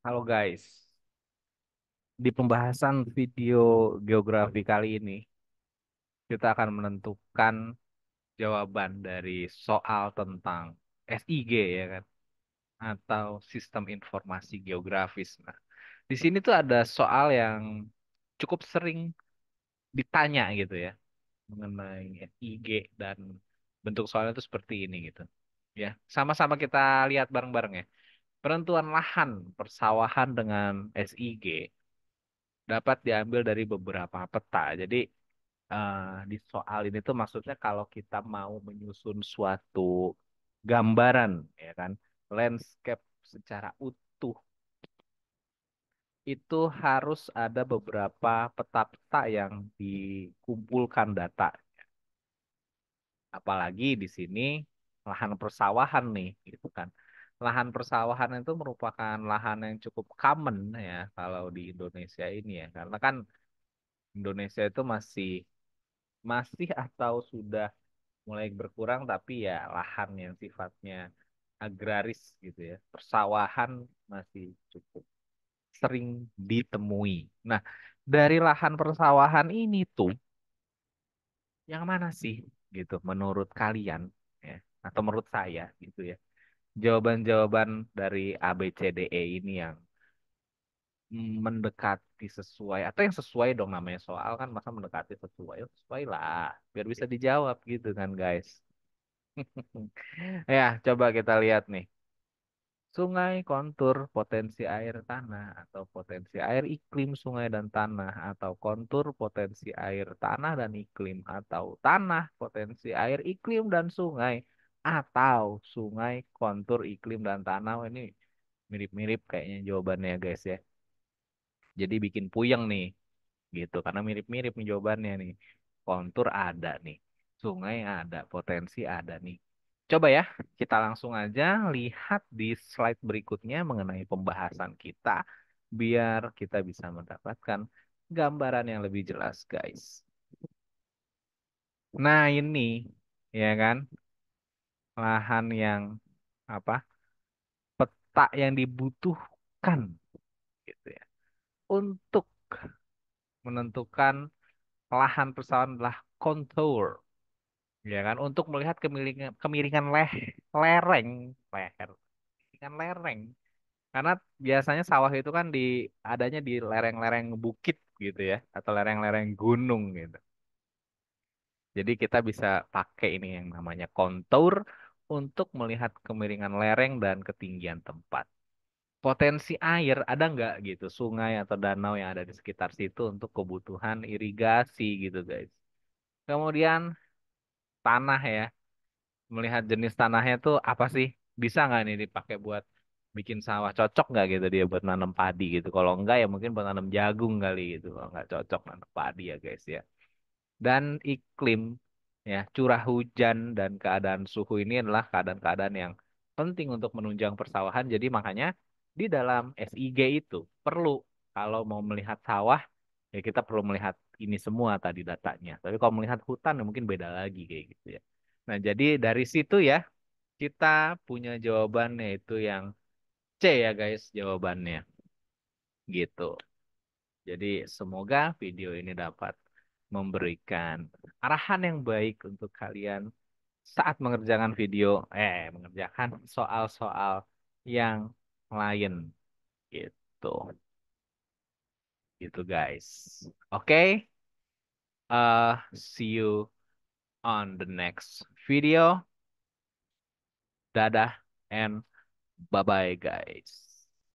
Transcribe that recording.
Halo guys, di pembahasan video geografi kali ini kita akan menentukan jawaban dari soal tentang SIG ya kan, atau Sistem Informasi Geografis. Nah, di sini tuh ada soal yang cukup sering ditanya gitu ya mengenai SIG dan bentuk soalnya itu seperti ini gitu. Ya, sama-sama kita lihat bareng-bareng ya. Penentuan lahan persawahan dengan SIG dapat diambil dari beberapa peta. Jadi eh, di soal ini tuh maksudnya kalau kita mau menyusun suatu gambaran, ya kan, landscape secara utuh, itu harus ada beberapa peta-peta yang dikumpulkan data. Apalagi di sini lahan persawahan nih, gitu kan. Lahan persawahan itu merupakan lahan yang cukup common ya kalau di Indonesia ini ya, karena kan Indonesia itu masih masih atau sudah mulai berkurang tapi ya lahan yang sifatnya agraris gitu ya. Persawahan masih cukup sering ditemui. Nah, dari lahan persawahan ini tuh yang mana sih gitu menurut kalian ya atau menurut saya gitu ya. Jawaban-jawaban dari A B C D E ini yang mendekati sesuai atau yang sesuai dong namanya soal kan masa mendekati sesuai. Oh, sesuai lah biar bisa dijawab gitu kan guys. Ya, coba kita lihat nih. Sungai, kontur, potensi air tanah, atau potensi air iklim sungai dan tanah, atau kontur, potensi air tanah dan iklim, atau tanah, potensi air iklim dan sungai, atau sungai, kontur, iklim dan tanah. Wah, ini mirip-mirip kayaknya jawabannya ya guys ya. Jadi bikin puyeng nih gitu karena mirip-mirip nih jawabannya nih. Kontur ada nih, sungai ada, potensi ada nih. Coba ya, kita langsung aja lihat di slide berikutnya mengenai pembahasan kita biar kita bisa mendapatkan gambaran yang lebih jelas, guys. Nah, ini ya kan lahan yang apa? Peta yang dibutuhkan gitu ya untuk menentukan lahan persawahan adalah kontur. Ya kan, untuk melihat kemiringan kemiringan lereng, leher, kemiringan lereng. Karena biasanya sawah itu kan adanya di lereng-lereng bukit gitu ya, atau lereng-lereng gunung gitu. Jadi kita bisa pakai ini yang namanya kontur untuk melihat kemiringan lereng dan ketinggian tempat. Potensi air ada nggak gitu, sungai atau danau yang ada di sekitar situ untuk kebutuhan irigasi gitu guys. Kemudian tanah ya. Melihat jenis tanahnya tuh apa sih? Bisa nggak nih dipakai buat bikin sawah? Cocok nggak gitu dia buat nanam padi gitu? Kalau enggak ya mungkin buat nanam jagung kali gitu. Kalau nggak cocok nanam padi ya guys ya. Dan iklim ya curah hujan dan keadaan suhu ini adalah keadaan-keadaan yang penting untuk menunjang persawahan. Jadi makanya di dalam SIG itu perlu kalau mau melihat sawah ya kita perlu melihat ini semua tadi datanya. Tapi kalau melihat hutan ya mungkin beda lagi kayak gitu ya. Nah, jadi dari situ ya kita punya jawabannya itu yang C ya guys jawabannya gitu. Jadi semoga video ini dapat memberikan arahan yang baik untuk kalian saat mengerjakan mengerjakan soal-soal yang lain gitu. Gitu guys. Oke, see you on the next video. Dadah and bye-bye guys.